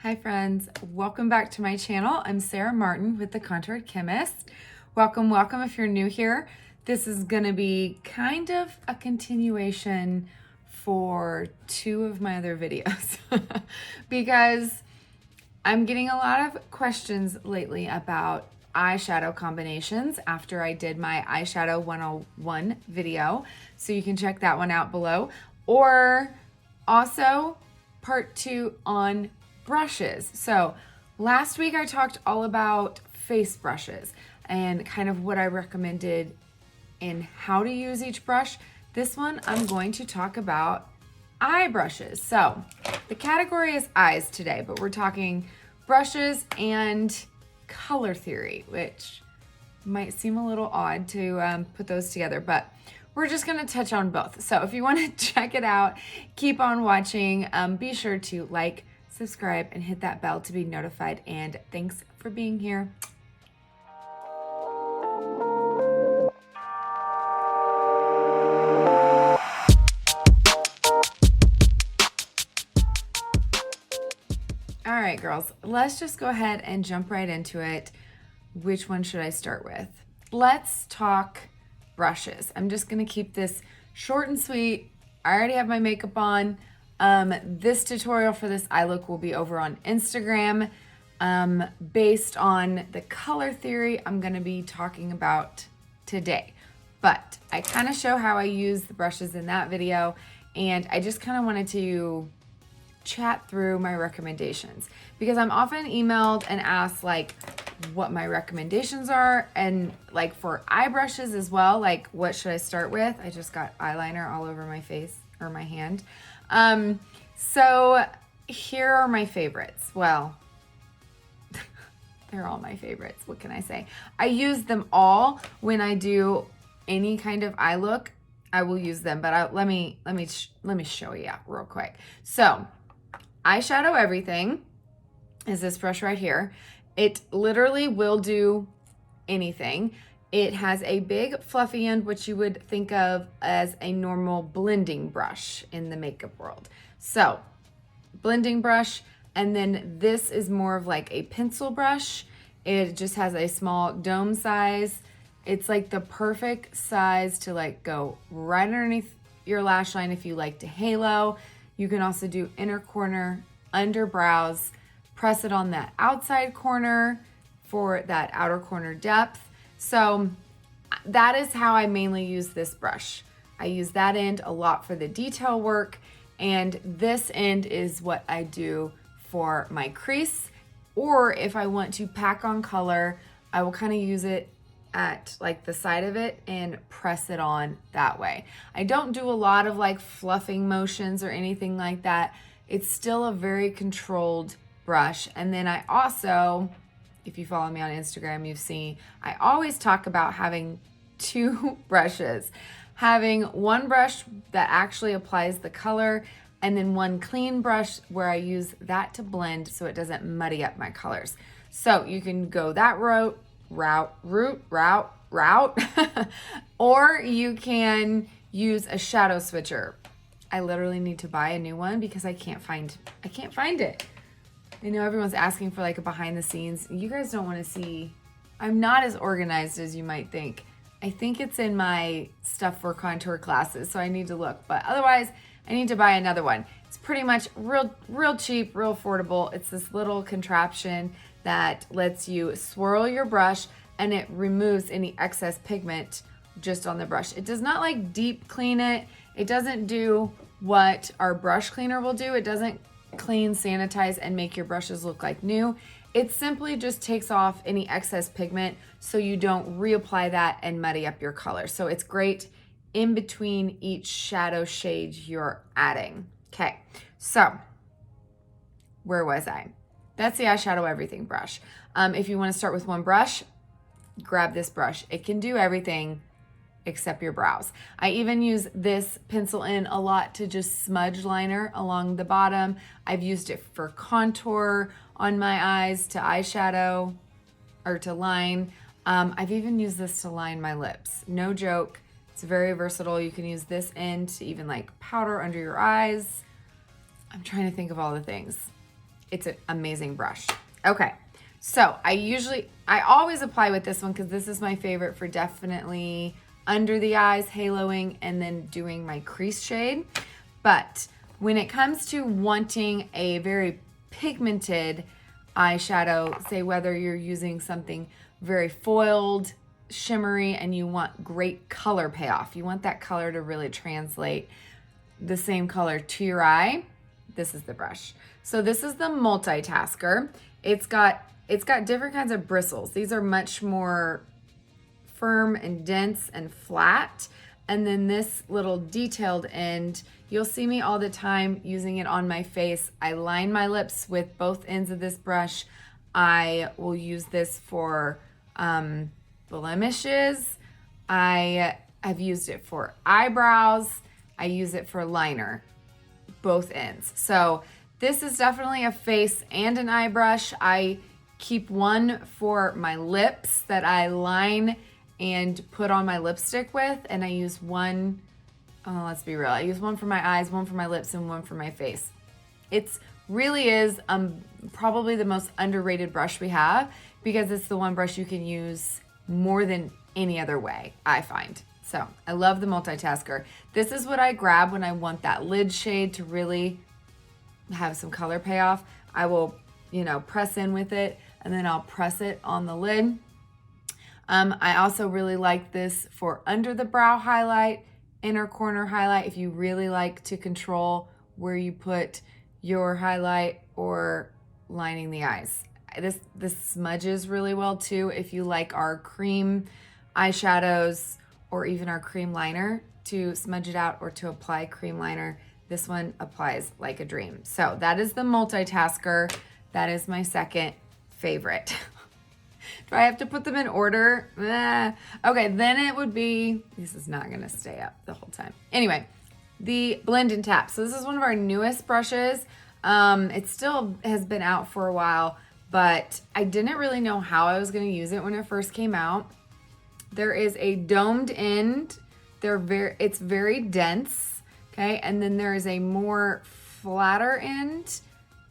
Hi friends, welcome back to my channel. I'm Sarah Martin with The Contoured Chemist. Welcome if you're new here. This is gonna be kind of a continuation for two of my other videos because I'm getting a lot of questions lately about eyeshadow combinations after I did my eyeshadow 101 video. So you can check that one out below. Or also part 2 on brushes. So last week I talked all about face brushes and kind of what I recommended in how to use each brush. This one I'm going to talk about eye brushes. So the category is eyes today, but we're talking brushes and color theory, which might seem a little odd to put those together, but we're just gonna touch on both. So if you wanna check it out, keep on watching. Be sure to like, subscribe, and hit that bell to be notified. And thanks for being here. All right, girls, let's just go ahead and jump right into it. Which one should I start with? Let's talk brushes. I'm just gonna keep this short and sweet. I already have my makeup on. This tutorial for this eye look will be over on Instagram. Based on the color theory I'm gonna be talking about today. But I kind of show how I use the brushes in that video, and I just kind of wanted to chat through my recommendations because I'm often emailed and asked like what my recommendations are, and like for eye brushes as well, like what should I start with? I just got eyeliner all over my face or my hand. So here are my favorites. Well, they're all my favorites. What can I say? I use them all when I do any kind of eye look. I will use them, but let me show you real quick. So Eyeshadow Everything is this brush right here. It literally will do anything. It has a big fluffy end, which you would think of as a normal blending brush in the makeup world. So blending brush, and then this is more of like a pencil brush. It just has a small dome size. It's like the perfect size to like go right underneath your lash line if you like to halo. You can also do inner corner, under brows, press it on that outside corner for that outer corner depth. So that is how I mainly use this brush. I use that end a lot for the detail work, and this end is what I do for my crease, or if I want to pack on color, I will kind of use it at like the side of it and press it on that way. I don't do a lot of like fluffing motions or anything like that. It's still a very controlled brush. And then I also, if you follow me on Instagram, you've seen, I always talk about having two brushes. Having one brush that actually applies the color, and then one clean brush where I use that to blend so it doesn't muddy up my colors. So you can go that route, or you can use a shadow switcher. I literally need to buy a new one because I can't find it. I know everyone's asking for like a behind the scenes. You guys don't want to see, I'm not as organized as you might think. I think it's in my stuff for contour classes, so I need to look. But otherwise, I need to buy another one. It's pretty much real cheap, real affordable. It's this little contraption that lets you swirl your brush and it removes any excess pigment just on the brush. It does not like deep clean it. It doesn't do what our brush cleaner will do. It doesn't clean, sanitize, and make your brushes look like new. It simply just takes off any excess pigment so you don't reapply that and muddy up your color. So it's great in between each shadow shade you're adding. Okay, so where was I? That's the Eyeshadow Everything brush. If you want to start with one brush, grab this brush. It can do everything except your brows. I even use this pencil in a lot to just smudge liner along the bottom. I've used it for contour on my eyes, to eyeshadow, or to line. I've even used this to line my lips. No joke. It's very versatile. You can use this end to even like powder under your eyes. I'm trying to think of all the things. It's an amazing brush. Okay, so I always apply with this one because this is my favorite for definitely under the eyes, haloing, and then doing my crease shade. But when it comes to wanting a very pigmented eyeshadow, say whether you're using something very foiled, shimmery, and you want great color payoff, you want that color to really translate the same color to your eye, this is the brush. So this is the multitasker. It's got different kinds of bristles. These are much more firm and dense and flat. And then this little detailed end, you'll see me all the time using it on my face. I line my lips with both ends of this brush. I will use this for blemishes. I have used it for eyebrows. I use it for liner, both ends. So this is definitely a face and an eye brush. I keep one for my lips that I line and put on my lipstick with, and I use one, let's be real, I use one for my eyes, one for my lips, and one for my face. It's really is probably the most underrated brush we have because it's the one brush you can use more than any other way, I find. So I love the multitasker. This is what I grab when I want that lid shade to really have some color payoff. I will, press in with it, and then I'll press it on the lid. I also really like this for under the brow highlight, inner corner highlight, if you really like to control where you put your highlight or lining the eyes. This smudges really well too if you like our cream eyeshadows or even our cream liner to smudge it out or to apply cream liner. This one applies like a dream. So that is the multitasker. That is my second favorite. Do I have to put them in order? Okay, then it would be, this is not gonna stay up the whole time. Anyway, the Blend and Tap. So this is one of our newest brushes. It still has been out for a while, but I didn't really know how I was gonna use it when it first came out. There is a domed end. It's very dense, okay? And then there is a more flatter end,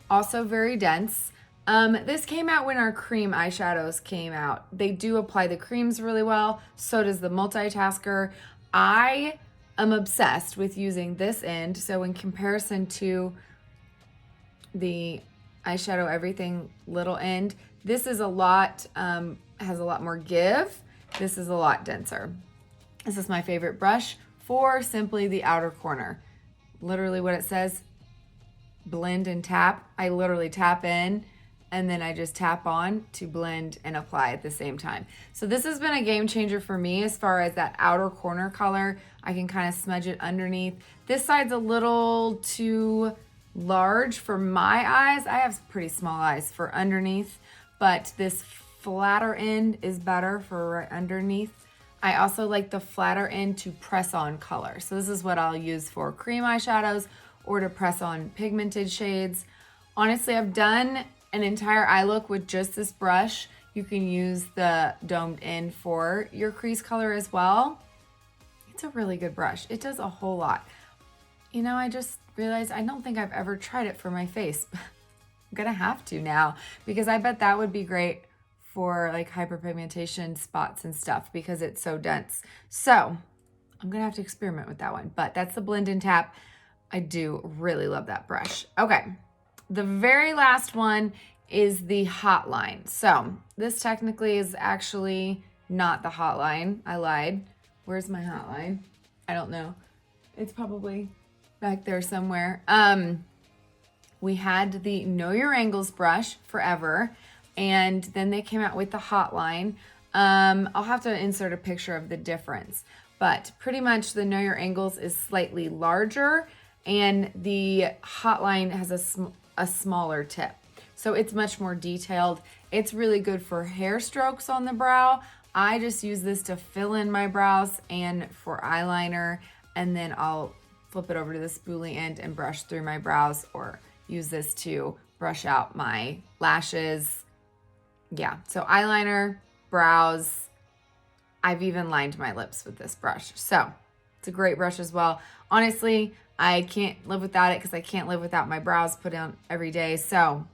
also very dense. This came out when our cream eyeshadows came out. They do apply the creams really well. So does the multitasker. I am obsessed with using this end. So in comparison to the eyeshadow everything little end, this is a lot, has a lot more give. This is a lot denser. This is my favorite brush for simply the outer corner. Literally what it says, blend and tap. I literally tap in and then I just tap on to blend and apply at the same time. So this has been a game changer for me as far as that outer corner color. I can kind of smudge it underneath. This side's a little too large for my eyes. I have pretty small eyes for underneath, but this flatter end is better for right underneath. I also like the flatter end to press on color. So this is what I'll use for cream eyeshadows or to press on pigmented shades. Honestly, I've done an entire eye look with just this brush. You can use the domed end for your crease color as well. It's a really good brush. It does a whole lot. I just realized I don't think I've ever tried it for my face. I'm gonna have to now because I bet that would be great for like hyperpigmentation spots and stuff because it's so dense. So I'm gonna have to experiment with that one, but that's the Blend and Tap. I do really love that brush. Okay, the very last one is the Hotline. So this technically is actually not the Hotline. I lied. Where's my Hotline? I don't know. It's probably back there somewhere. We had the Know Your Angles brush forever, and then they came out with the Hotline. I'll have to insert a picture of the difference, but pretty much the Know Your Angles is slightly larger and the Hotline has a smaller tip. So it's much more detailed. It's really good for hair strokes on the brow. I just use this to fill in my brows and for eyeliner, and then I'll flip it over to the spoolie end and brush through my brows, or use this to brush out my lashes. Yeah, so eyeliner, brows. I've even lined my lips with this brush. So it's a great brush as well. Honestly, I can't live without it because I can't live without my brows put on every day. So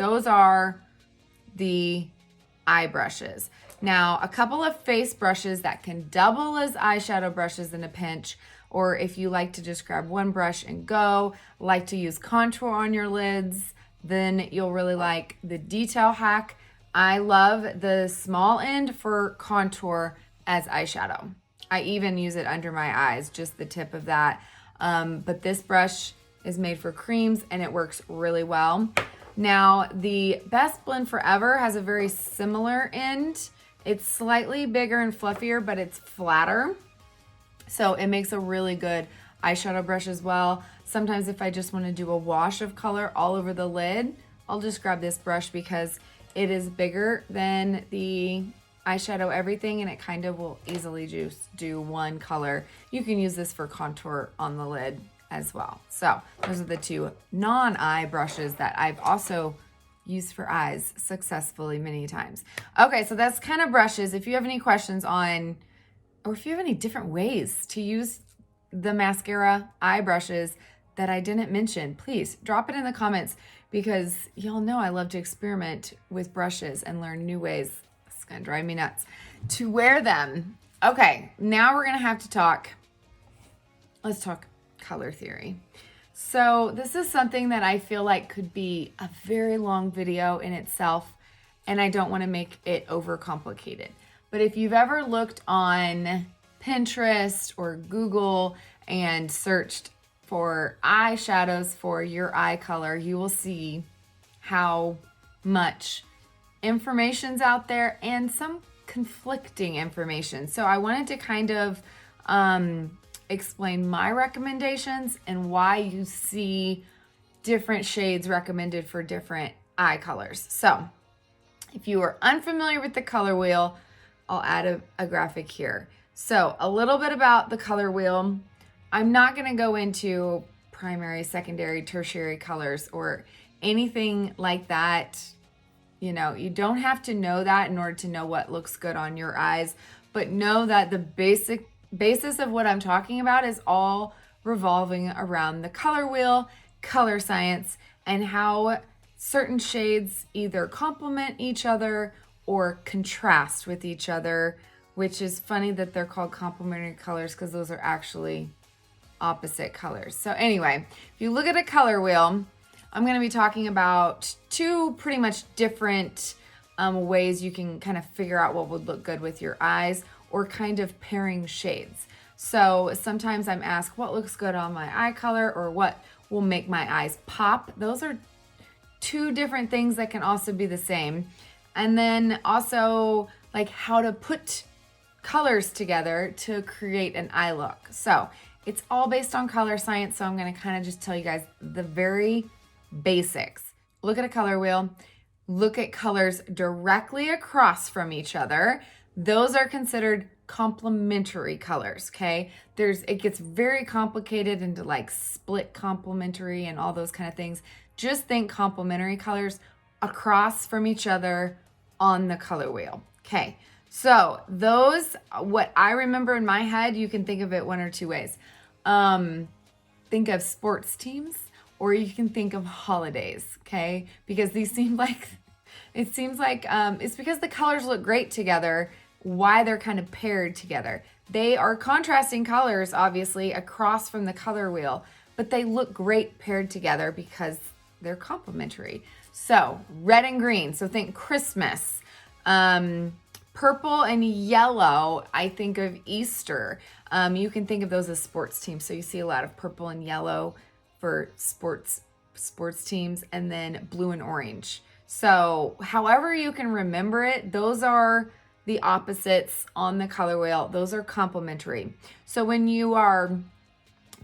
those are the eye brushes. Now, a couple of face brushes that can double as eyeshadow brushes in a pinch, or if you like to just grab one brush and go, like to use contour on your lids, then you'll really like the Detail Hack. I love the small end for contour as eyeshadow. I even use it under my eyes, just the tip of that. But this brush is made for creams and it works really well. Now, the Best Blend Forever has a very similar end. It's slightly bigger and fluffier, but it's flatter. So it makes a really good eyeshadow brush as well. Sometimes if I just want to do a wash of color all over the lid, I'll just grab this brush because it is bigger than the eyeshadow everything and it kind of will easily just do one color. You can use this for contour on the lid as well. So those are the two non-eye brushes that I've also used for eyes successfully many times. Okay, so that's kind of brushes. If you have any questions on, or if you have any different ways to use the mascara eye brushes that I didn't mention, please drop it in the comments because y'all know I love to experiment with brushes and learn new ways. It's gonna drive me nuts to wear them. Okay, now we're gonna have to talk, let's talk color theory. So this is something that I feel like could be a very long video in itself, and I don't want to make it overcomplicated. But if you've ever looked on Pinterest or Google and searched for eyeshadows for your eye color, you will see how much information's out there and some conflicting information. So I wanted to kind of explain my recommendations and why you see different shades recommended for different eye colors. So if you are unfamiliar with the color wheel, I'll add a graphic here. So a little bit about the color wheel. I'm not going to go into primary, secondary, tertiary colors or anything like that. You know, you don't have to know that in order to know what looks good on your eyes, but know that the basis of what I'm talking about is all revolving around the color wheel, color science, and how certain shades either complement each other or contrast with each other, which is funny that they're called complementary colors because those are actually opposite colors. So anyway, if you look at a color wheel, I'm going to be talking about two pretty much different ways you can kind of figure out what would look good with your eyes or kind of pairing shades. So sometimes I'm asked what looks good on my eye color or what will make my eyes pop. Those are two different things that can also be the same. And then also like how to put colors together to create an eye look. So it's all based on color science. So I'm going to kind of just tell you guys the very basics. Look at a color wheel. Look at colors directly across from each other. Those are considered complementary colors, okay? It gets very complicated into like split complementary and all those kind of things. Just think complementary colors across from each other on the color wheel. Okay, so those, what I remember in my head, you can think of it one or two ways. Think of sports teams, or you can think of holidays, okay? Because these seem like, it seems like it's because the colors look great together, why they're kind of paired together. They are contrasting colors, obviously, across from the color wheel, but they look great paired together because they're complementary. So red and green, so think Christmas. Purple and yellow, I think of Easter. You can think of those as sports teams. So you see a lot of purple and yellow for sports teams, and then blue and orange. So however you can remember it, those are the opposites on the color wheel. Those are complementary. So when you are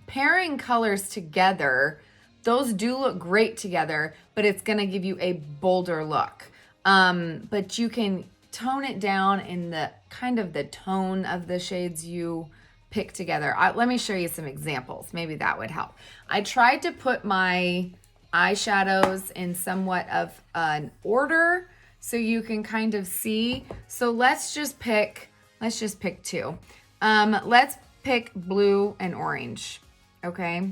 pairing colors together, those do look great together, but it's going to give you a bolder look. But you can tone it down in the kind of the tone of the shades you pick together. Let me show you some examples. Maybe that would help. I tried to put my eyeshadows in somewhat of an order so you can kind of see. So let's just pick two. Let's pick blue and orange. Okay.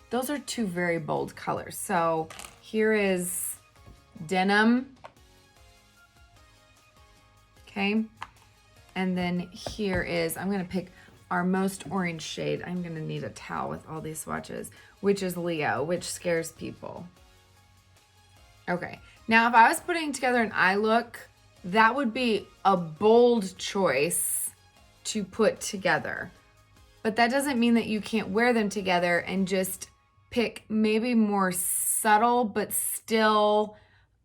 Those are two very bold colors. So here is denim. Okay. And then here is, I'm going to pick our most orange shade. I'm going to need a towel with all these swatches, which is Leo, which scares people. Okay. Now, if I was putting together an eye look, that would be a bold choice to put together. But that doesn't mean that you can't wear them together and just pick maybe more subtle, but still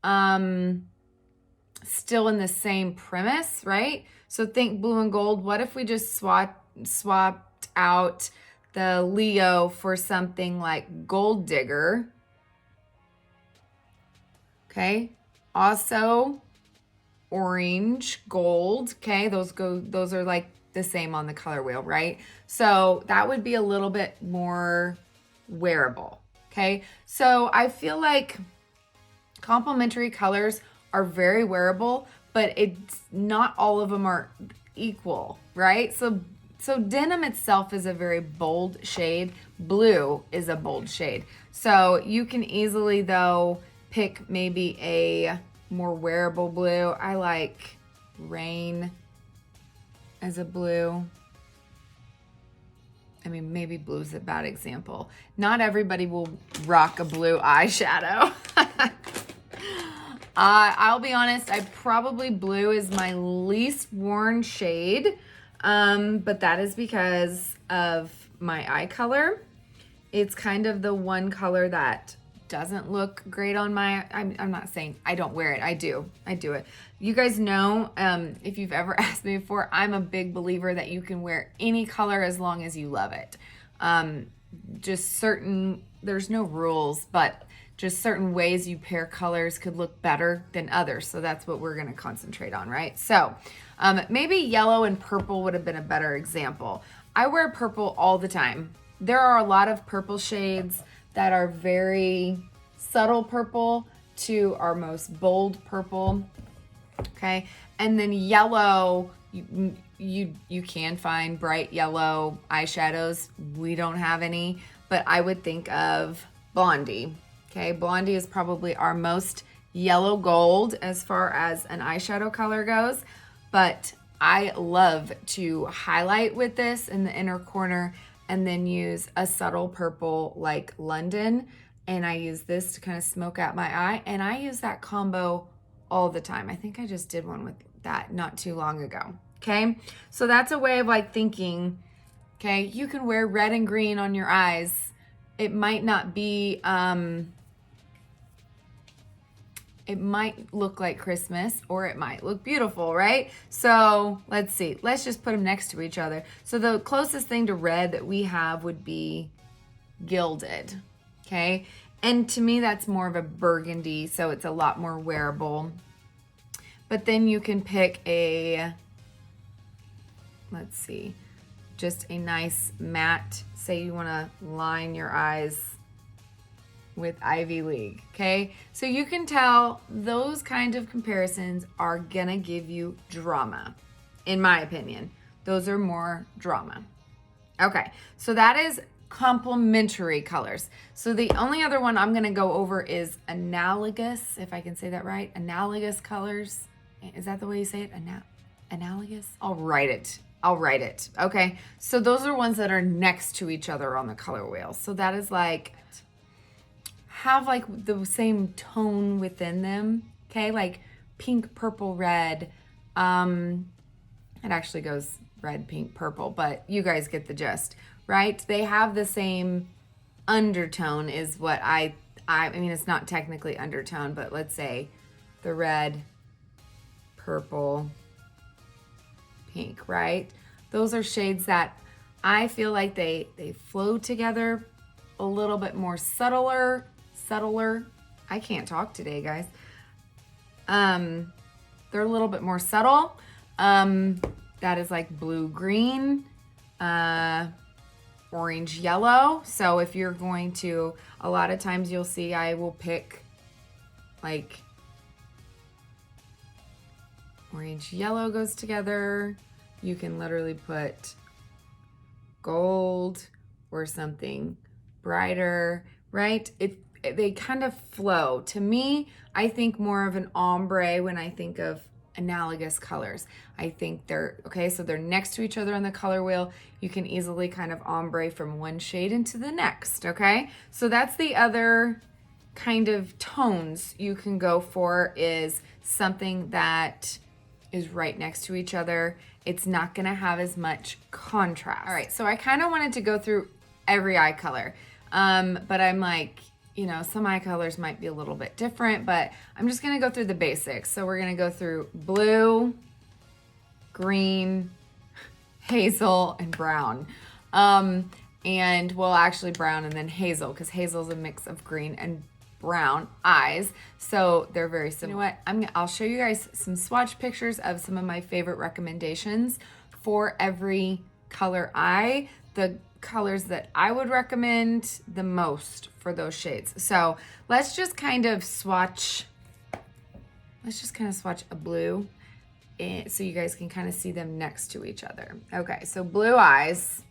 in the same premise, right? So think blue and gold. What if we just swapped out the Leo for something like Gold Digger? Okay. Also orange, gold. Okay. Those are like the same on the color wheel, right? So that would be a little bit more wearable. Okay. So I feel like complementary colors are very wearable, but it's not all of them are equal, right? So denim itself is a very bold shade. Blue is a bold shade. So you can easily though pick maybe a more wearable blue. I like Rain as a blue. I mean, maybe blue's a bad example. Not everybody will rock a blue eyeshadow. I'll be honest, blue is my least worn shade, but that is because of my eye color. It's kind of the one color that doesn't look great on I'm not saying I don't wear it. I do it. You guys know, if you've ever asked me before, I'm a big believer that you can wear any color as long as you love it. There's no rules, but just certain ways you pair colors could look better than others. So that's what we're going to concentrate on, right? So maybe yellow and purple would have been a better example. I wear purple all the time. There are a lot of purple shades that are very subtle purple to our most bold purple. Okay. And then yellow, you can find bright yellow eyeshadows. We don't have any, but I would think of Blondie. Okay, Blondie is probably our most yellow gold as far as an eyeshadow color goes, but I love to highlight with this in the inner corner and then use a subtle purple like London, and I use this to kind of smoke out my eye, and I use that combo all the time. I think I just did one with that not too long ago. Okay, so that's a way of like thinking, okay, you can wear red and green on your eyes. It might not be, it might look like Christmas or it might look beautiful, right? So let's see. Let's just put them next to each other. So the closest thing to red that we have would be Gilded, okay? And to me, that's more of a burgundy, so it's a lot more wearable. But then you can pick let's see, just a nice matte. Say you want to line your eyes with Ivy League, okay? So you can tell those kind of comparisons are gonna give you drama, in my opinion. Those are more drama. Okay, so that is complementary colors. So the only other one I'm gonna go over is analogous, if I can say that right. Analogous colors. Is that the way you say it? Analogous? I'll write it. Okay, so those are ones that are next to each other on the color wheel. So that is like, have like the same tone within them, okay? Like pink, purple, red. It actually goes red, pink, purple, but you guys get the gist, right? They have the same undertone is what I mean, it's not technically undertone, but let's say the red, purple, pink, right? Those are shades that I feel like they flow together a little bit more subtler. I can't talk today, guys. They're a little bit more subtle. That is like blue, green, orange, yellow. So if you're going to, a lot of times you'll see I will pick like orange, yellow goes together. You can literally put gold or something brighter, right? they kind of flow. To me, I think more of an ombre when I think of analogous colors. I think they're, okay, so they're next to each other on the color wheel. You can easily kind of ombre from one shade into the next, okay? So that's the other kind of tones you can go for, is something that is right next to each other. It's not gonna have as much contrast. All right, so I kind of wanted to go through every eye color, but I'm like, you know, some eye colors might be a little bit different, but I'm just gonna go through the basics. So we're gonna go through blue, green, hazel, and brown. And well, actually brown and then hazel, because hazel is a mix of green and brown eyes, so they're very similar. You know what? I'll show you guys some swatch pictures of some of my favorite recommendations for every color eye, the colors that I would recommend the most for those shades. So let's just kind of swatch. Let's just kind of swatch a blue, so you guys can kind of see them next to each other. Okay, so blue eyes.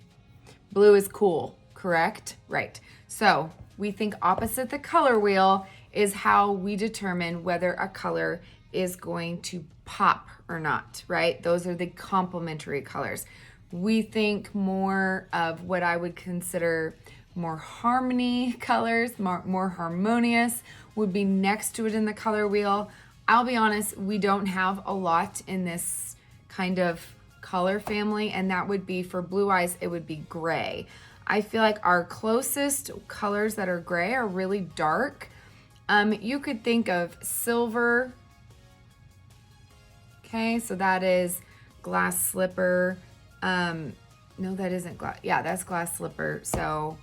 Blue is cool, correct? Right. So we think opposite the color wheel is how we determine whether a color is going to pop or not, right? Those are the complementary colors. We think more of what I would consider more harmony colors, more harmonious, would be next to it in the color wheel. I'll be honest, we don't have a lot in this kind of color family, and that would be for blue eyes, it would be gray. I feel like our closest colors that are gray are really dark. You could think of silver. Okay, so that is glass slipper. No, that isn't glass. Yeah, that's glass slipper. So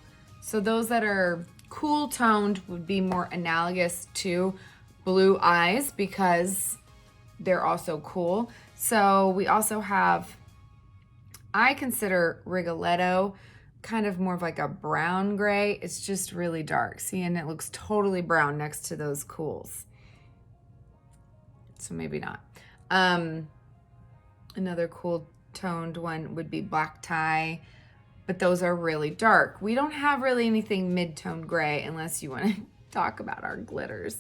those that are cool toned would be more analogous to blue eyes because they're also cool. So we also have, I consider Rigoletto kind of more of like a brown gray. It's just really dark. See, and it looks totally brown next to those cools. So maybe not. Another cool toned one would be black tie, but those are really dark. We don't have really anything mid-tone gray unless you want to talk about our glitters.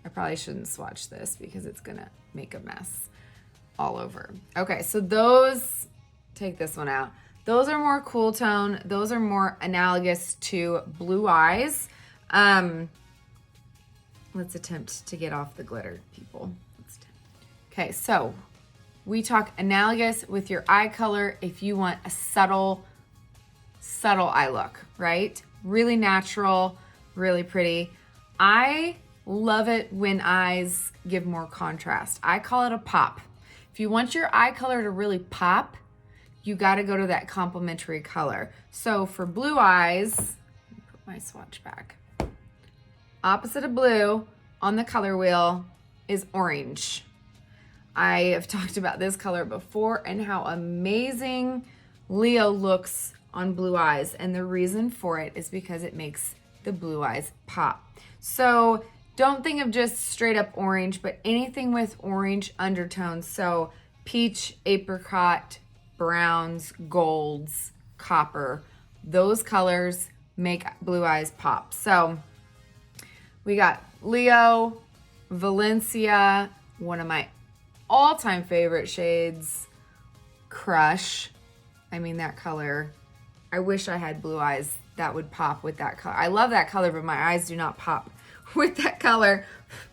I probably shouldn't swatch this because it's gonna make a mess all over. Okay, so those, take this one out. Those are more cool tone. Those are more analogous to blue eyes. Let's attempt to get off the glitter, people. Okay, so we talk analogous with your eye color if you want a subtle eye look, right? Really natural, really pretty. I love it when eyes give more contrast. I call it a pop. If you want your eye color to really pop, you got to go to that complementary color. So for blue eyes, let me put my swatch back. Opposite of blue on the color wheel is orange. I have talked about this color before and how amazing Leo looks on blue eyes. And the reason for it is because it makes the blue eyes pop. So don't think of just straight up orange, but anything with orange undertones. So peach, apricot, browns, golds, copper, those colors make blue eyes pop. So we got Leo, Valencia, one of my all-time favorite shades, Crush. I mean, that color, I wish I had blue eyes that would pop with that color. I love that color, but my eyes do not pop with that color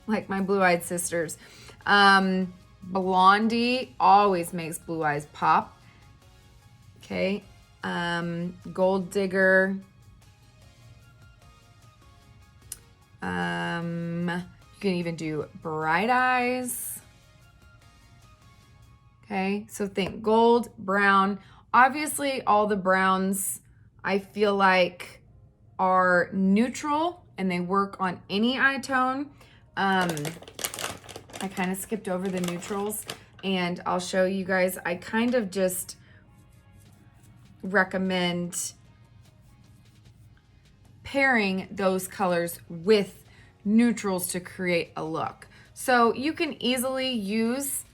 like my blue-eyed sisters. Blondie always makes blue eyes pop. Okay, Gold Digger. You can even do Bright Eyes. Okay, so think gold, brown. Obviously, all the browns I feel like are neutral and they work on any eye tone. I kind of skipped over the neutrals and I'll show you guys. I kind of just recommend pairing those colors with neutrals to create a look. So you can easily use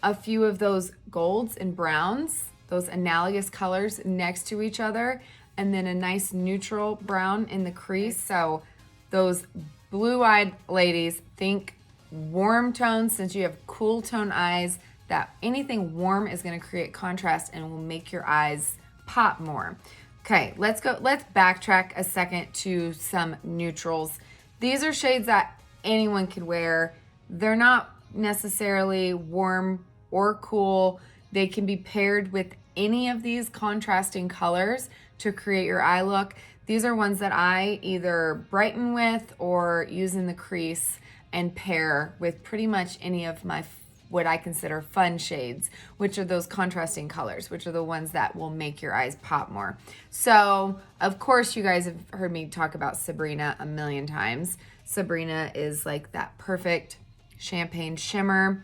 a few of those golds and browns, those analogous colors next to each other, and then a nice neutral brown in the crease. So those blue-eyed ladies, think warm tones. Since you have cool tone eyes, that anything warm is going to create contrast and will make your eyes pop more. Okay, let's backtrack a second to some neutrals. These are shades that anyone could wear. They're not necessarily warm or cool. They can be paired with any of these contrasting colors to create your eye look. These are ones that I either brighten with or use in the crease and pair with pretty much any of my what I consider fun shades, which are those contrasting colors, which are the ones that will make your eyes pop more. So, of course, you guys have heard me talk about Sabrina a million times. Sabrina is like that perfect champagne shimmer.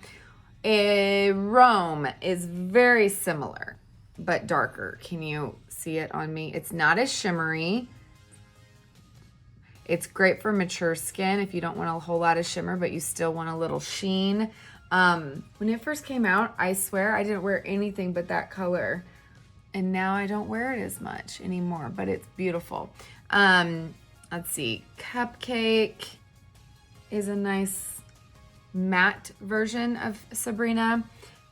Rome is very similar, but darker. Can you see it on me? It's not as shimmery. It's great for mature skin if you don't want a whole lot of shimmer, but you still want a little sheen. When it first came out, I swear I didn't wear anything but that color. And now I don't wear it as much anymore, but it's beautiful. Let's see. Cupcake is a nice matte version of Sabrina.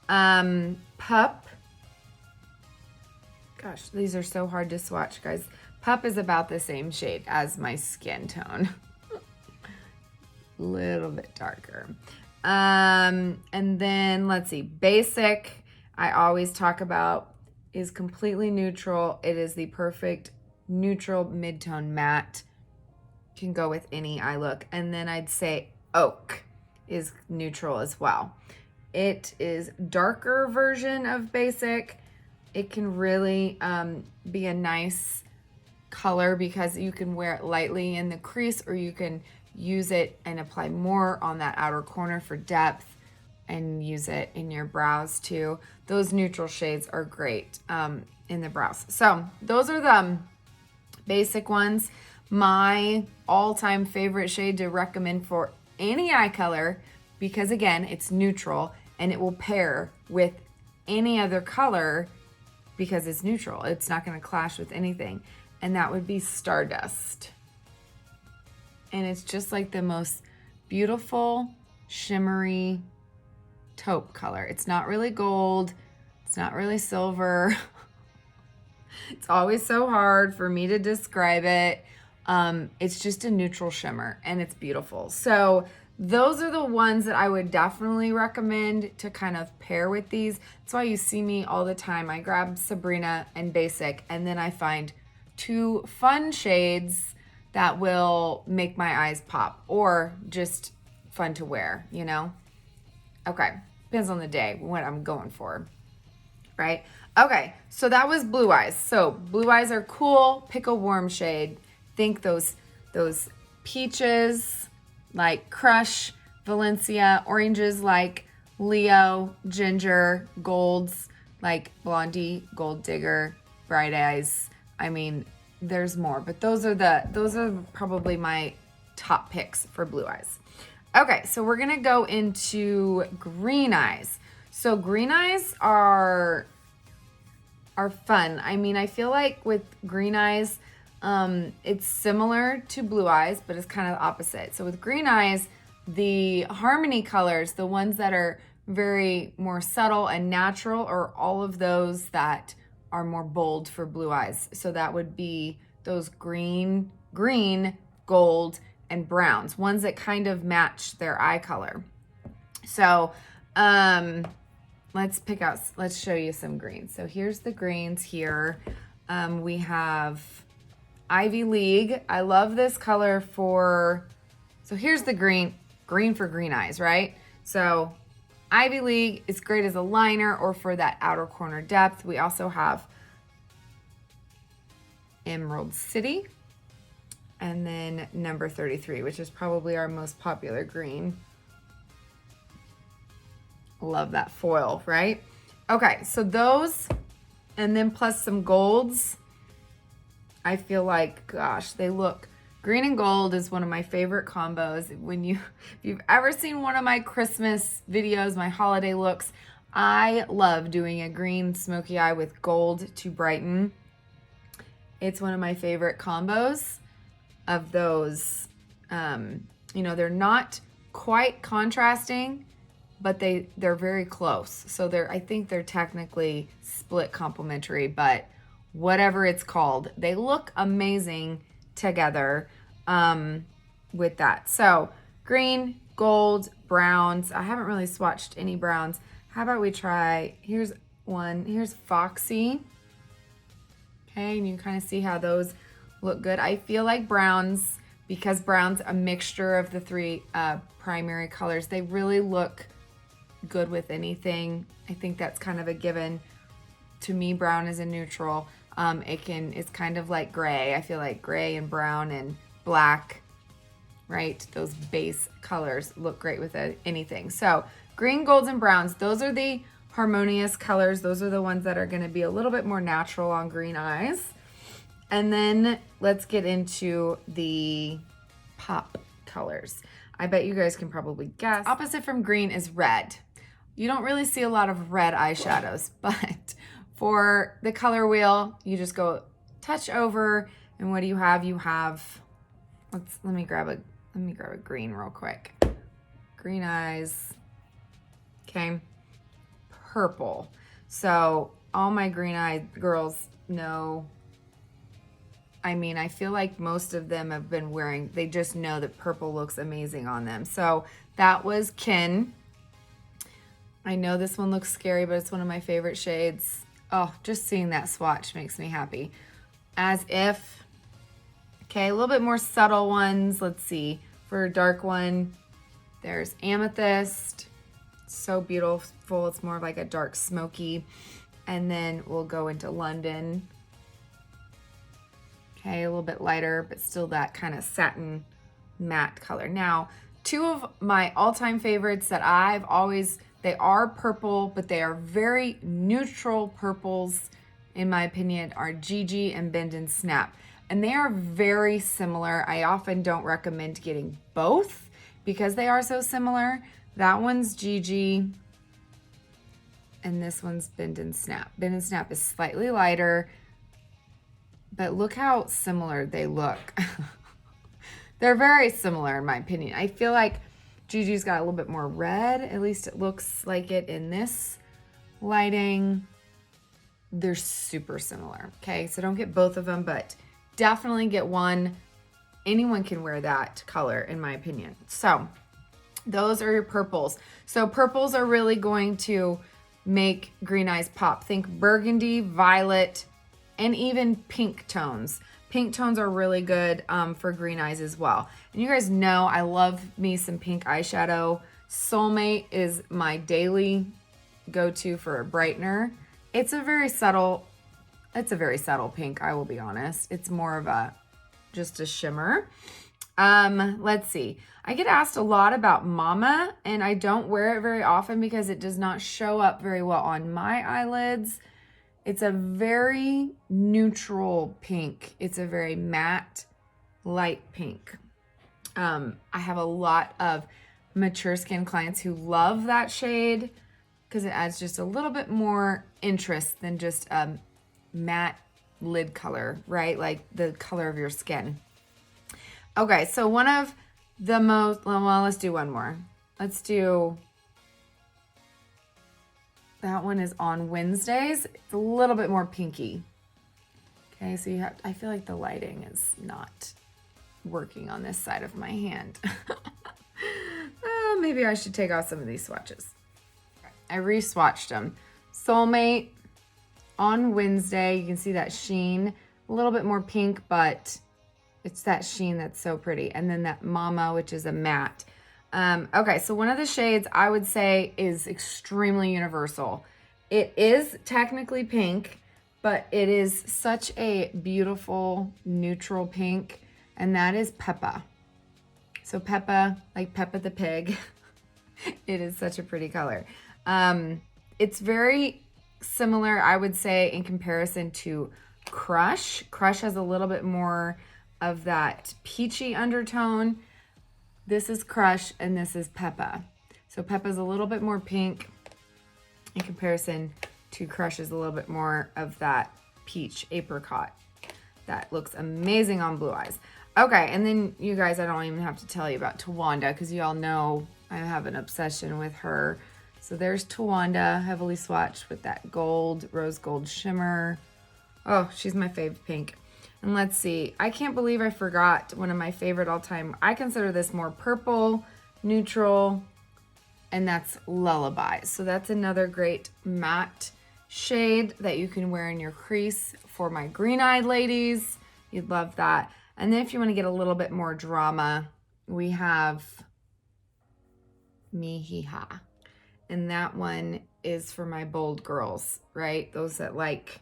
Pup. Gosh, these are so hard to swatch, guys. Pup is about the same shade as my skin tone. Little bit darker. And then let's see, Basic, I always talk about, is completely neutral. It is the perfect neutral mid-tone matte. Can go with any eye look. And then I'd say Oak is neutral as well. It is darker version of Basic. It can really be a nice color because you can wear it lightly in the crease, or you can use it and apply more on that outer corner for depth and use it in your brows too. Those neutral shades are great in the brows. So those are the basic ones. My all-time favorite shade to recommend for any eye color, because again, it's neutral and it will pair with any other color because it's neutral. It's not going to clash with anything. And that would be Stardust. And it's just like the most beautiful, shimmery taupe color. It's not really gold. It's not really silver. It's always so hard for me to describe it. It's just a neutral shimmer and it's beautiful. So those are the ones that I would definitely recommend to kind of pair with these. That's why you see me all the time. I grab Sabrina and Basic, and then I find two fun shades that will make my eyes pop, or just fun to wear, you know? Okay, depends on the day, what I'm going for, right? Okay, so that was blue eyes. So blue eyes are cool, pick a warm shade. Think those peaches like Crush, Valencia, oranges like Leo, ginger, golds like Blondie, Gold Digger, Bright Eyes. I mean, there's more, but those are probably my top picks for blue eyes. Okay, so we're gonna go into green eyes. So green eyes are fun. I mean, I feel like with green eyes, it's similar to blue eyes, but it's kind of the opposite. So with green eyes, the harmony colors, the ones that are very more subtle and natural, are all of those that are more bold for blue eyes. So that would be those green, gold, and browns, ones that kind of match their eye color. So let's show you some greens. So here's the greens here. We have Ivy League. I love this color so here's the green for green eyes, right? So Ivy League is great as a liner or for that outer corner depth. We also have Emerald City, and then number 33, which is probably our most popular green. Love that foil, right? Okay, so those, and then plus some golds. I feel like, gosh, they look, green and gold is one of my favorite combos. If you've ever seen one of my Christmas videos, my holiday looks, I love doing a green smoky eye with gold to brighten. It's one of my favorite combos of those You know, they're not quite contrasting, but they're very close. So I think they're technically split complementary, but whatever it's called, they look amazing together with that. So green, gold, browns. I haven't really swatched any browns. How about we try, here's one, here's Foxy. Okay, and you can kind of see how those look good. I feel like browns, because brown's a mixture of the three primary colors, they really look good with anything. I think that's kind of a given. To me, brown is a neutral. It's kind of like gray. I feel like gray and brown and black, right? Those base colors look great with anything. So green, golds, and browns, those are the harmonious colors. Those are the ones that are going to be a little bit more natural on green eyes. And then let's get into the pop colors. I bet you guys can probably guess. Opposite from green is red. You don't really see a lot of red eyeshadows, but for the color wheel, you just go touch over, and what do you have? You have, let me grab a green real quick. Green eyes. Okay. Purple. So all my green eyed girls know, I mean, I feel like most of them have been wearing, they just know that purple looks amazing on them. So that was Kin. I know this one looks scary, but it's one of my favorite shades. Oh, just seeing that swatch makes me happy. As If. Okay, a little bit more subtle ones. Let's see. For a dark one, there's Amethyst. So beautiful. It's more of like a dark smoky. And then we'll go into London. Okay, a little bit lighter, but still that kind of satin matte color. Now, two of my all-time favorites that they are purple, but they are very neutral purples, in my opinion, are Gigi and Bend and Snap. And they are very similar. I often don't recommend getting both because they are so similar. That one's Gigi, and this one's Bend and Snap. Bend and Snap is slightly lighter, but look how similar they look. They're very similar in my opinion. I feel like Gigi's got a little bit more red. At least it looks like it in this lighting. They're super similar, okay? So don't get both of them, but definitely get one. Anyone can wear that color, in my opinion. So those are your purples. So purples are really going to make green eyes pop. Think burgundy, violet, and even pink tones. Pink tones are really good for green eyes as well. And you guys know I love me some pink eyeshadow. Soulmate is my daily go-to for a brightener. It's a very subtle pink, I will be honest. It's more of just a shimmer. Let's see. I get asked a lot about Mama, and I don't wear it very often because it does not show up very well on my eyelids. It's a very neutral pink. It's a very matte, light pink. I have a lot of mature skin clients who love that shade because it adds just a little bit more interest than just a matte lid color, right? Like the color of your skin. Okay, so one of the most, well, let's do one more. Let's do, that one is on Wednesdays. It's a little bit more pinky. Okay, so I feel like the lighting is not working on this side of my hand. Maybe I should take off some of these swatches. I re-swatched them. Soulmate on Wednesday, you can see that sheen, a little bit more pink, but it's that sheen that's so pretty. And then that Mama, which is a matte. Okay, so one of the shades I would say is extremely universal. It is technically pink, but it is such a beautiful neutral pink, and that is Peppa. So Peppa, like Peppa the pig. It is such a pretty color. It's very similar, I would say, in comparison to Crush. Crush has a little bit more of that peachy undertone. This is Crush and this is Peppa. So Peppa's a little bit more pink in comparison to Crush is a little bit more of that peach apricot. That looks amazing on blue eyes. Okay, and then you guys, I don't even have to tell you about Tawanda because you all know I have an obsession with her. So there's Tawanda, heavily swatched with that gold, rose gold shimmer. Oh, she's my fave pink. And let's see, I can't believe I forgot one of my favorite all time. I consider this more purple, neutral, and that's Lullaby. So that's another great matte shade that you can wear in your crease for my green-eyed ladies. You'd love that. And then if you want to get a little bit more drama, we have Mihiha. And that one is for my bold girls, right? Those that like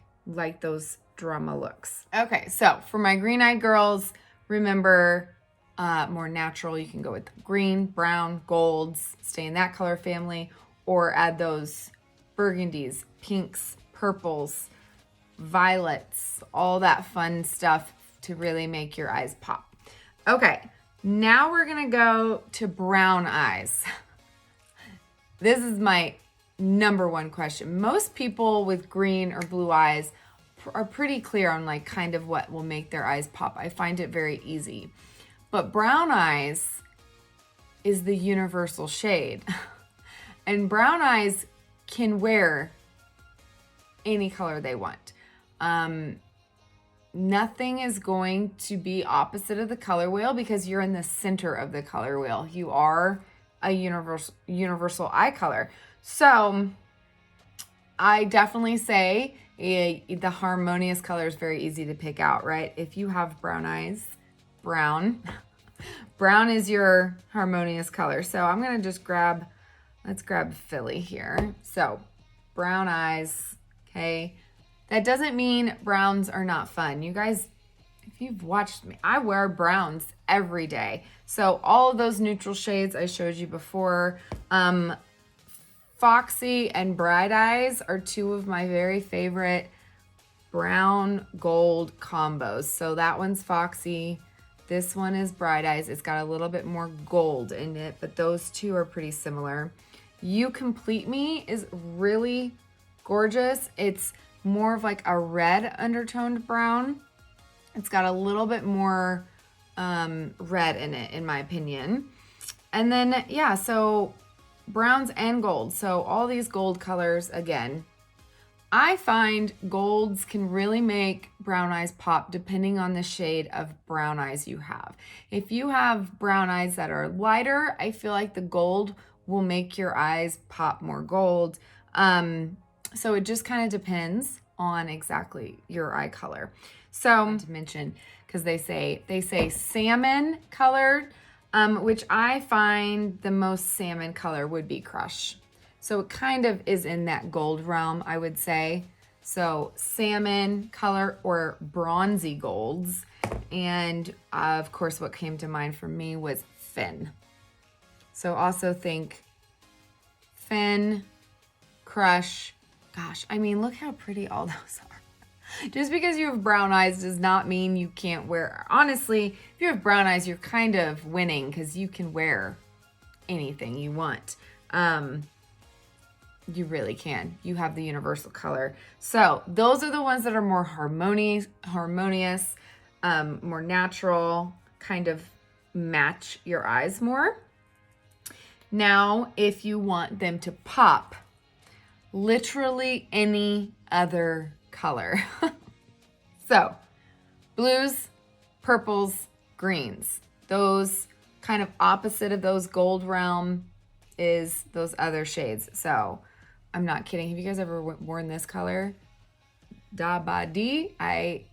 those drama looks. Okay, so for my green-eyed girls, remember more natural. You can go with green, brown, golds, stay in that color family, or add those burgundies, pinks, purples, violets, all that fun stuff to really make your eyes pop. Okay, now we're gonna go to brown eyes. This is my number one question. Most people with green or blue eyes are pretty clear on like kind of what will make their eyes pop. I find it very easy. But brown eyes is the universal shade. And brown eyes can wear any color they want. Nothing is going to be opposite of the color wheel because you're in the center of the color wheel. You are a universal eye color. So I definitely say the harmonious color is very easy to pick out, right? If you have brown eyes, brown is your harmonious color. So I'm gonna just let's grab Philly here. So brown eyes, okay? That doesn't mean browns are not fun. You guys, if you've watched me, I wear browns every day. So all of those neutral shades I showed you before, Foxy and Bright Eyes are two of my very favorite brown gold combos. So that one's Foxy. This one is Bright Eyes. It's got a little bit more gold in it, but those two are pretty similar. You Complete Me is really gorgeous. It's more of like a red undertoned brown. It's got a little bit more red in it, in my opinion. And then, yeah, so browns and gold. So all these gold colors, again, I find golds can really make brown eyes pop depending on the shade of brown eyes you have. If you have brown eyes that are lighter, I feel like the gold will make your eyes pop more gold. So it just kind of depends on exactly your eye color. So to mention, because they say salmon colored, which I find the most salmon color would be Crush. So it kind of is in that gold realm, I would say. So salmon color or bronzy golds. And of course, what came to mind for me was Fin. So also think Fin, Crush. Gosh, I mean, look how pretty all those are. Just because you have brown eyes does not mean you can't wear. Honestly, if you have brown eyes, you're kind of winning because you can wear anything you want. You really can. You have the universal color. So those are the ones that are more harmonious, more natural, kind of match your eyes more. Now, if you want them to pop, literally any other color. So blues, purples, greens. Those kind of opposite of those gold realm is those other shades. So I'm not kidding. Have you guys ever worn this color? Da Ba Dee. I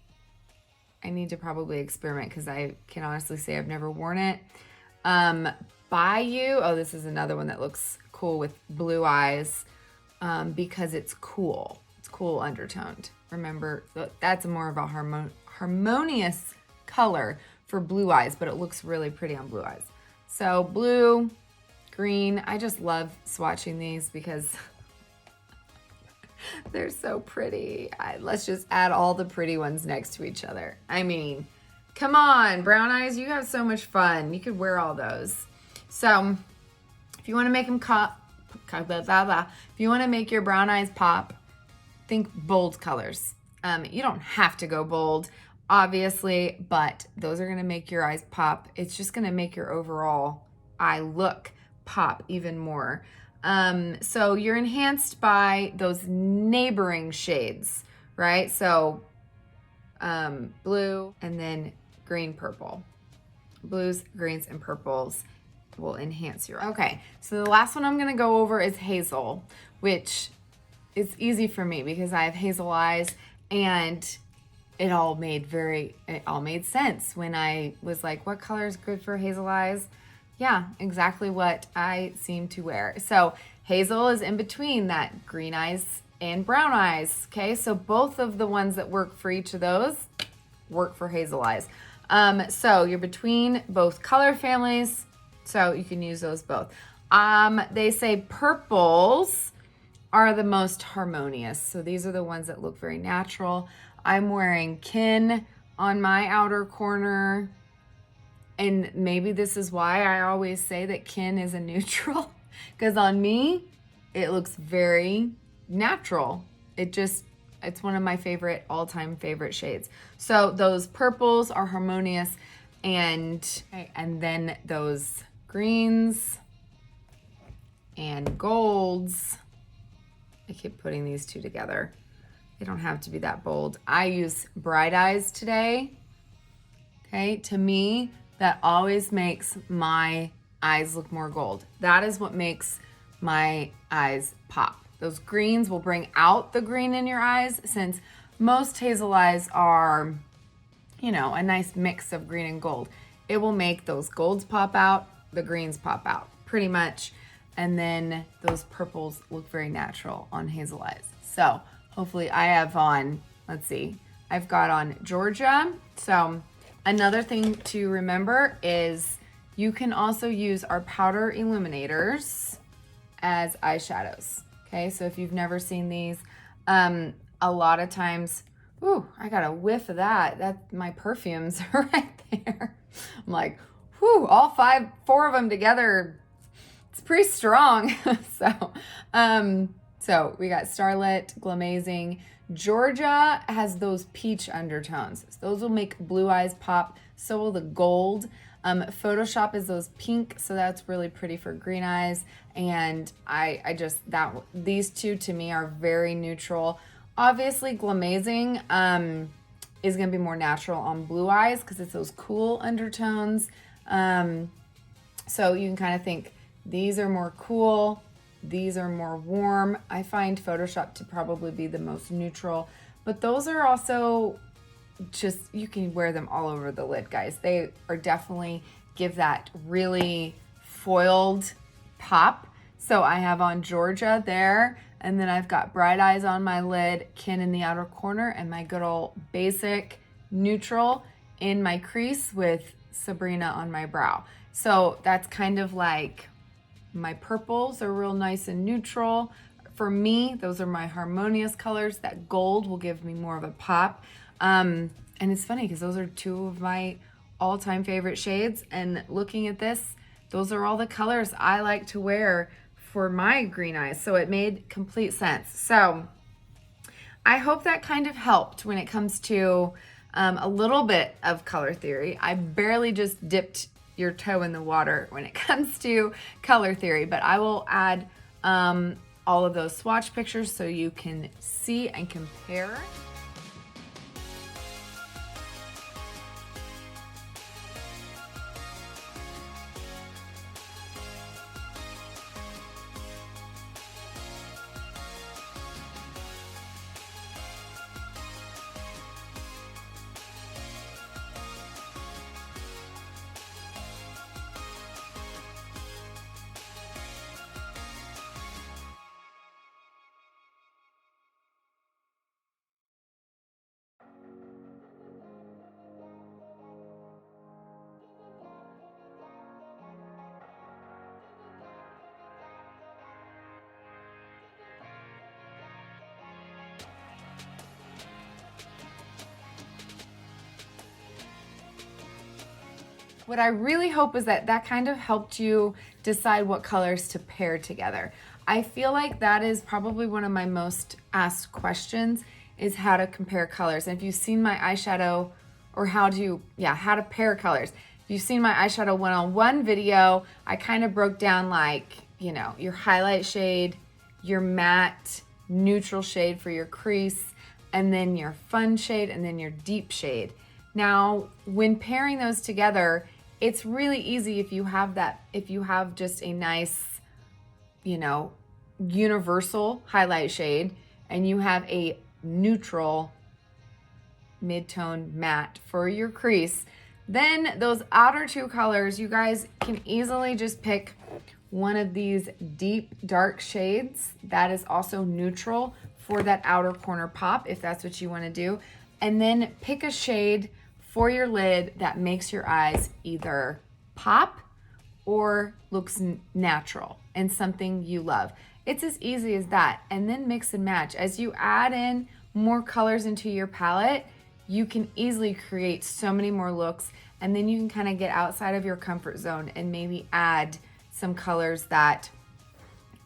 need to probably experiment because I can honestly say I've never worn it. Bayou. Oh, this is another one that looks cool with blue eyes because it's cool. It's cool undertoned. Remember, that's more of a harmonious color for blue eyes, but it looks really pretty on blue eyes. So blue, green. I just love swatching these because they're so pretty. Let's just add all the pretty ones next to each other. I mean, come on, brown eyes, you have so much fun. You could wear all those. So if you want to make them if you want to make your brown eyes pop, think bold colors. You don't have to go bold. obviously, but those are gonna make your eyes pop. It's just gonna make your overall eye look pop even more. So you're enhanced by those neighboring shades, right? So blue and then green, purple. Blues, greens, and purples will enhance your eye. Okay, so the last one I'm gonna go over is hazel, which is easy for me because I have hazel eyes, and it all made sense when I was like, what color is good for hazel eyes? Yeah, exactly what I seem to wear. So hazel is in between that green eyes and brown eyes. Okay, so both of the ones that work for each of those work for hazel eyes. So you're between both color families, so you can use those both. They say purples are the most harmonious. So these are the ones that look very natural. I'm wearing Kin on my outer corner. And maybe this is why I always say that Kin is a neutral, because on me, it looks very natural. It's one of my favorite, all-time favorite shades. So those purples are harmonious, and then those greens and golds. I keep putting these two together. They don't have to be that bold. I use Bright Eyes today. Okay, to me, that always makes my eyes look more gold. That is what makes my eyes pop. Those greens will bring out the green in your eyes, since most hazel eyes are, you know, a nice mix of green and gold. It will make those golds pop out, the greens pop out, pretty much. And then those purples look very natural on hazel eyes. So hopefully I have on, let's see, I've got on Georgia. So another thing to remember is you can also use our powder illuminators as eyeshadows. Okay, so if you've never seen these, a lot of times, ooh, I got a whiff of that. That's my perfumes right there. I'm like, whew, all four of them together, it's pretty strong. So we got Starlit, Glamazing. Georgia has those peach undertones. Those will make blue eyes pop. So will the gold. Photoshop is those pink, so that's really pretty for green eyes. And these two to me are very neutral. Obviously, Glamazing is going to be more natural on blue eyes because it's those cool undertones. So you can kind of think these are more cool, these are more warm. I find Photoshop to probably be the most neutral, but those are also just, you can wear them all over the lid, guys. They are definitely give that really foiled pop. So I have on Georgia there, and then I've got Bright Eyes on my lid, Kin in the outer corner, and my good old basic neutral in my crease with Sabrina on my brow. So that's kind of like my purples are real nice and neutral. For me, those are my harmonious colors. That gold will give me more of a pop. And it's funny because those are two of my all-time favorite shades. And looking at this, those are all the colors I like to wear for my green eyes. So it made complete sense. So I hope that kind of helped when it comes to a little bit of color theory. I barely just dipped your toe in the water when it comes to color theory, but I will add all of those swatch pictures so you can see and compare. What I really hope is that kind of helped you decide what colors to pair together. I feel like that is probably one of my most asked questions, is how to compare colors. And if you've seen my eyeshadow or how to pair colors. If you've seen my eyeshadow one-on-one video, I kind of broke down like, you know, your highlight shade, your matte neutral shade for your crease, and then your fun shade, and then your deep shade. Now, when pairing those together, it's really easy if you have just a nice, you know, universal highlight shade, and you have a neutral mid-tone matte for your crease. Then those outer two colors, you guys can easily just pick one of these deep dark shades that is also neutral for that outer corner pop, if that's what you want to do. And then pick a shade for your lid that makes your eyes either pop or looks natural and something you love. It's as easy as that. And then mix and match. As you add in more colors into your palette, you can easily create so many more looks, and then you can kind of get outside of your comfort zone and maybe add some colors that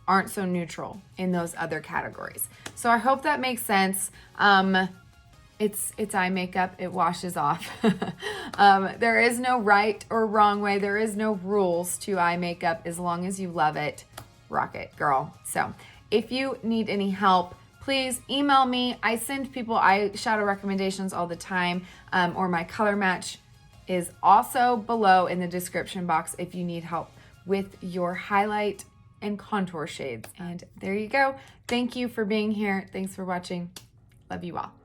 aren't so neutral in those other categories. So I hope that makes sense. It's eye makeup, it washes off. There is no right or wrong way. There is no rules to eye makeup. As long as you love it, rock it, girl. So if you need any help, please email me. I send people eyeshadow recommendations all the time, or my color match is also below in the description box if you need help with your highlight and contour shades. And there you go. Thank you for being here. Thanks for watching. Love you all.